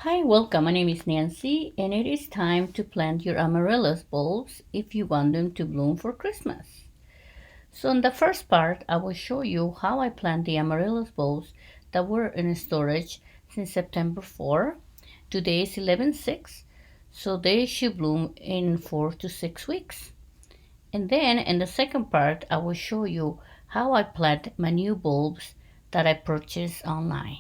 Hi, welcome. My name is Nancy, and it is time to plant your amaryllis bulbs if you want them to bloom for Christmas. So in the first part, I will show you how I plant the amaryllis bulbs that were in storage since September 4. Today is 11/6, so they should bloom in 4 to 6 weeks. And then in the second part, I will show you how I plant my new bulbs that I purchased online.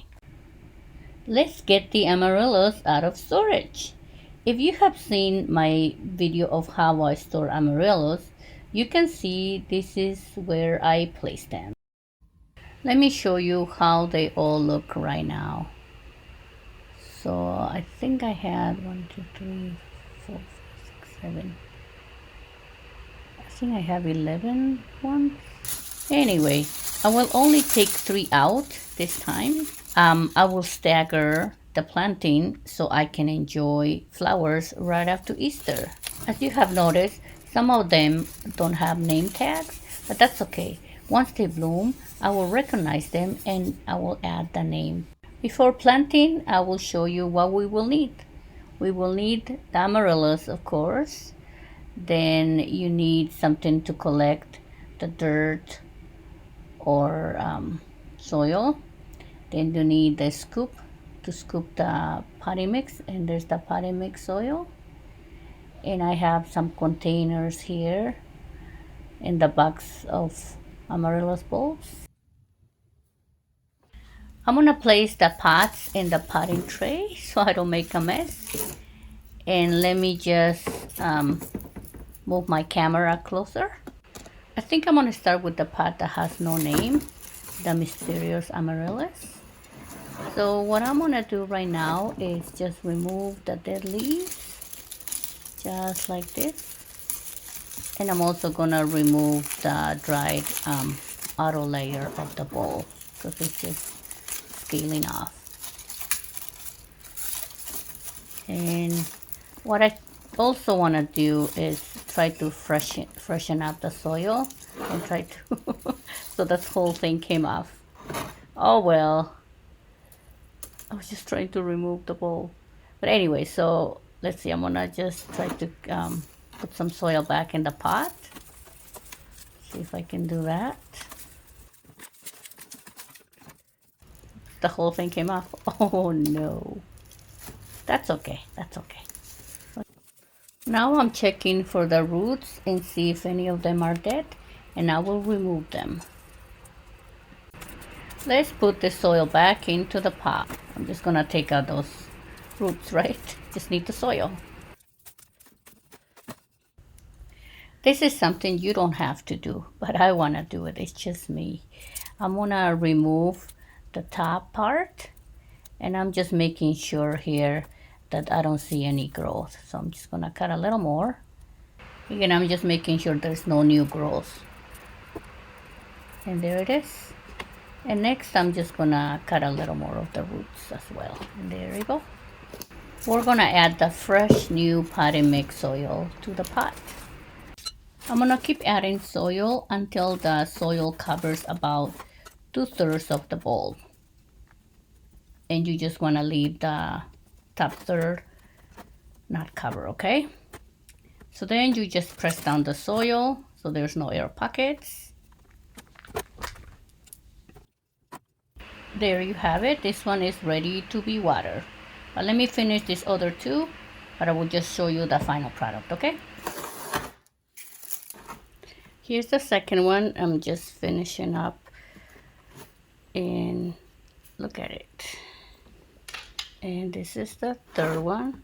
Let's get the amaryllis out of storage. If you have seen my video of how I store amaryllis, you can see this is where I place them. Let me show you how they all look right now. So I think I had 1, 2, 3, 4, 5, 6, 7. I think I have 11 ones. Anyway, I will only take 3 out this time. I will stagger the planting so I can enjoy flowers right after Easter. As you have noticed, some of them don't have name tags, but that's okay. Once they bloom, I will recognize them and I will add the name. Before planting, I will show you what we will need. We will need the amaryllis, of course. Then you need something to collect the dirt or soil. Then you need the scoop to scoop the potty mix, and there's the potty mix soil. And I have some containers here in the box of amaryllis bulbs. I'm gonna place the pots in the potting tray so I don't make a mess. And let me just move my camera closer. I think I'm gonna start with the pot that has no name, the mysterious amaryllis. So what I'm gonna do right now is just remove the dead leaves, just like this. And I'm also gonna remove the dried outer layer of the bulb because it's just scaling off. And what I also wanna do is try to freshen up the soil and try to, so this whole thing came off. Oh well. I was just trying to remove the bowl. But anyway, so let's see. I'm gonna just try to put some soil back in the pot. See if I can do that. The whole thing came off. Oh no. That's okay. That's okay. Now I'm checking for the roots and see if any of them are dead, and I will remove them. Let's put the soil back into the pot. I'm just gonna take out those roots, right? Just need the soil. This is something you don't have to do, but I wanna do it. It's just me. I'm gonna remove the top part, and I'm just making sure here that I don't see any growth. So I'm just gonna cut a little more. Again, I'm just making sure there's no new growth. And there it is. And next I'm just gonna cut a little more of the roots as well. And there we go. We're gonna add the fresh new potty mix soil to the pot. I'm gonna keep adding soil until the soil covers about 2/3 of the bulb. And you just wanna leave the top third not cover, okay? So then you just press down the soil so there's no air pockets. There you have it. This one is ready to be watered. But let me finish this other two, but I will just show you the final product, okay? Here's the second one. I'm just finishing up, and look at it. And this is the third one.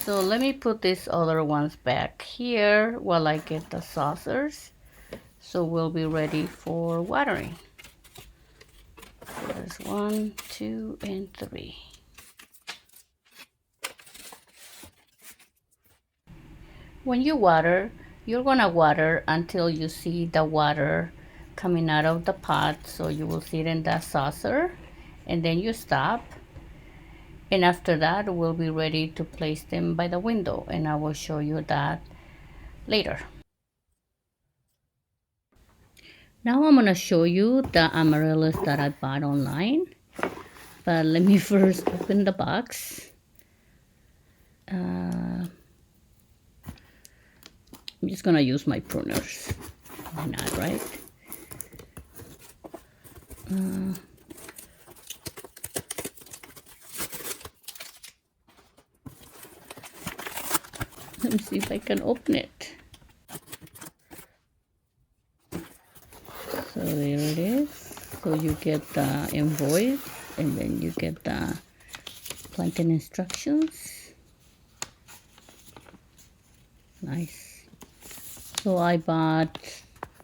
So let me put these other ones back here while I get the saucers. So we'll be ready for watering. There's 1, 2, and 3. When you water, you're gonna water until you see the water coming out of the pot. So you will see it in that saucer, and then you stop. And after that, we'll be ready to place them by the window, and I will show you that later. Now I'm gonna show you the amaryllis that I bought online. But let me first open the box. I'm just gonna use my pruners. Why not, right? Let me see if I can open it. So there it is. So you get the invoice and then you get the planting instructions. Nice. So I bought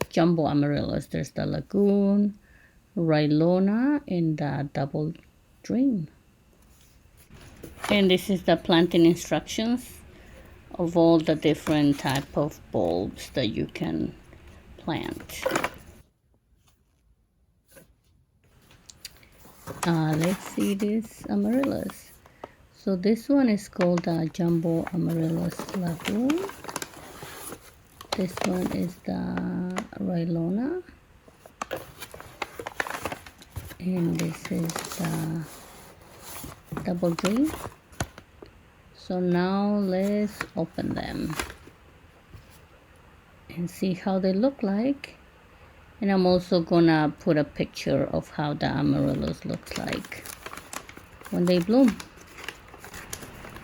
jumbo amaryllis. There's the lagoon, rhylona, and the double dream. And this is the planting instructions of all the different type of bulbs that you can plant. Let's see this amaryllis. So this one is called the jumbo amaryllis lagoon. This one is the rhylona, and this is the double dream. So now let's open them and see how they look like. And I'm also gonna put a picture of how the amaryllis looks like when they bloom.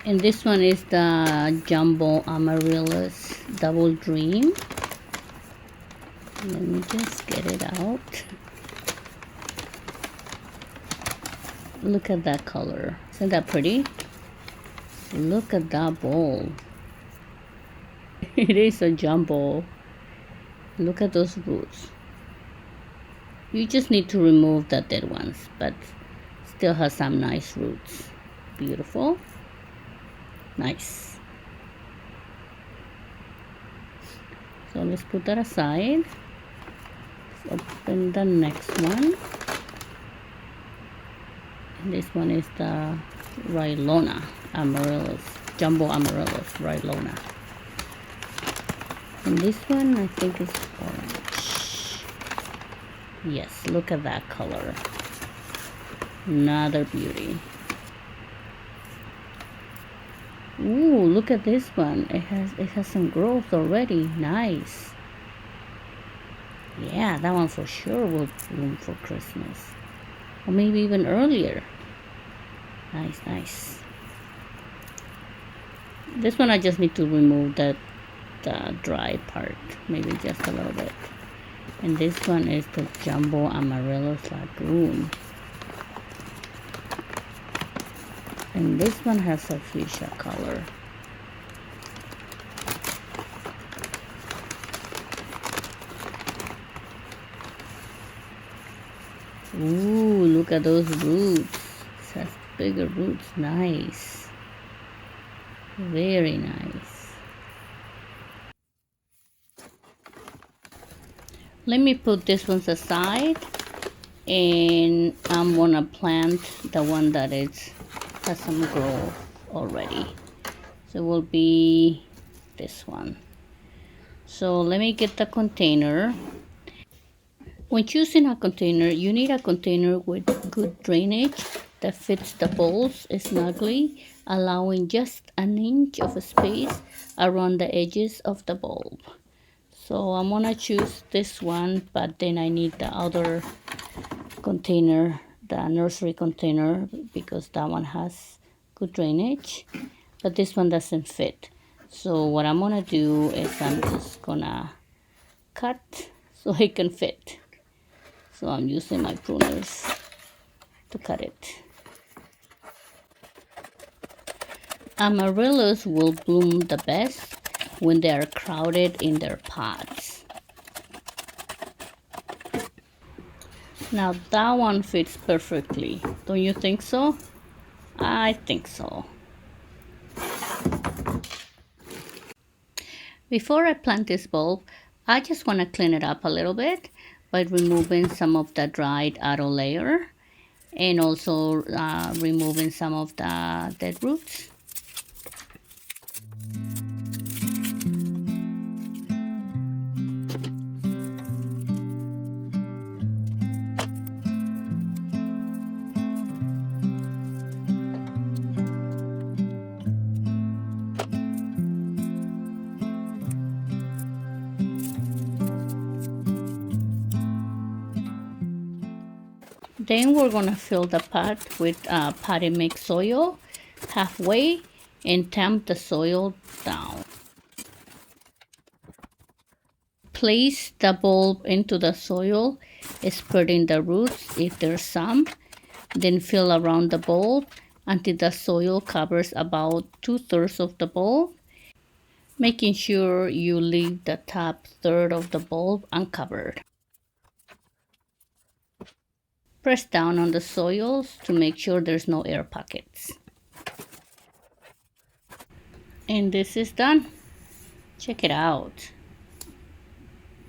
And this one is the jumbo amaryllis double dream. Let me just get it out. Look at that color. Isn't that pretty? Look at that bowl. It is a jumbo. Look at those roots. You just need to remove the dead ones, but still has some nice roots. Beautiful. Nice. So let's put that aside. Let's open the next one. And this one is the rhylona amaryllis, jumbo amaryllis rhylona. And this one I think is orange. Yes, look at that color. Another beauty. Ooh, look at this one. It has some growth already. Nice. Yeah, that one for sure will bloom for Christmas. Or maybe even earlier. Nice, nice. This one I just need to remove the dry part. Maybe just a little bit. And this one is the jumbo amaryllis lagoon. And this one has a fuchsia color. Ooh, look at those roots. It has bigger roots. Nice. Very nice. Let me put this one aside, and I'm gonna plant the one that has some growth already. So it will be this one. So let me get the container. When choosing a container, you need a container with good drainage that fits the bulbs snugly, allowing just an inch of space around the edges of the bulb. So I'm gonna choose this one, but then I need the other container, the nursery container, because that one has good drainage, but this one doesn't fit. So what I'm gonna do is I'm just gonna cut so it can fit. So I'm using my pruners to cut it. Amaryllis will bloom the best when they are crowded in their pots. Now that one fits perfectly. Don't you think so? I think so. Before I plant this bulb, I just want to clean it up a little bit by removing some of the dried auto layer and also removing some of the dead roots. Then we're gonna fill the pot with potting mix soil halfway and tamp the soil down. Place the bulb into the soil, spreading the roots if there's some. Then fill around the bulb until the soil covers about 2/3 of the bulb, making sure you leave the top third of the bulb uncovered. Press down on the soils to make sure there's no air pockets. And this is done. Check it out.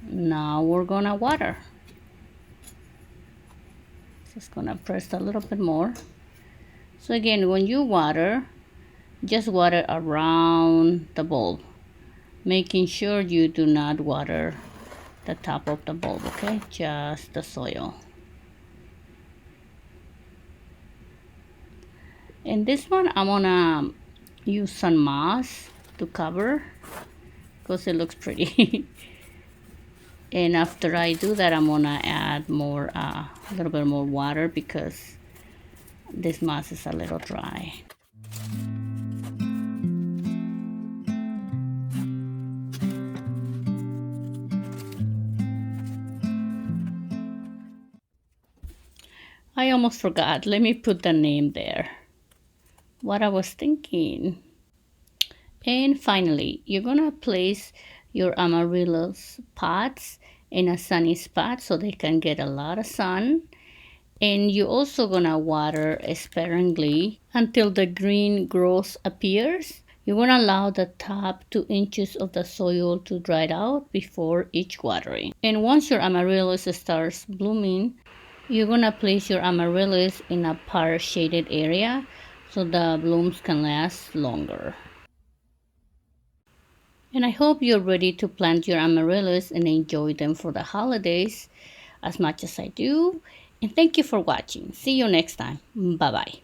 Now we're gonna water. Just gonna press a little bit more. So again, when you water, just water around the bulb, making sure you do not water the top of the bulb, okay? Just the soil. And this one, I'm gonna use some moss to cover because it looks pretty. And after I do that, I'm gonna add more, a little bit more water because this moss is a little dry. I almost forgot. Let me put the name there. What I was thinking. And finally, you're gonna place your amaryllis pots in a sunny spot so they can get a lot of sun. And you're also gonna water sparingly until the green growth appears. You're gonna allow the top 2 inches of the soil to dry out before each watering. And once your amaryllis starts blooming, you're gonna place your amaryllis in a part shaded area so the blooms can last longer. And I hope you're ready to plant your amaryllis and enjoy them for the holidays as much as I do. And thank you for watching. See you next time. Bye-bye.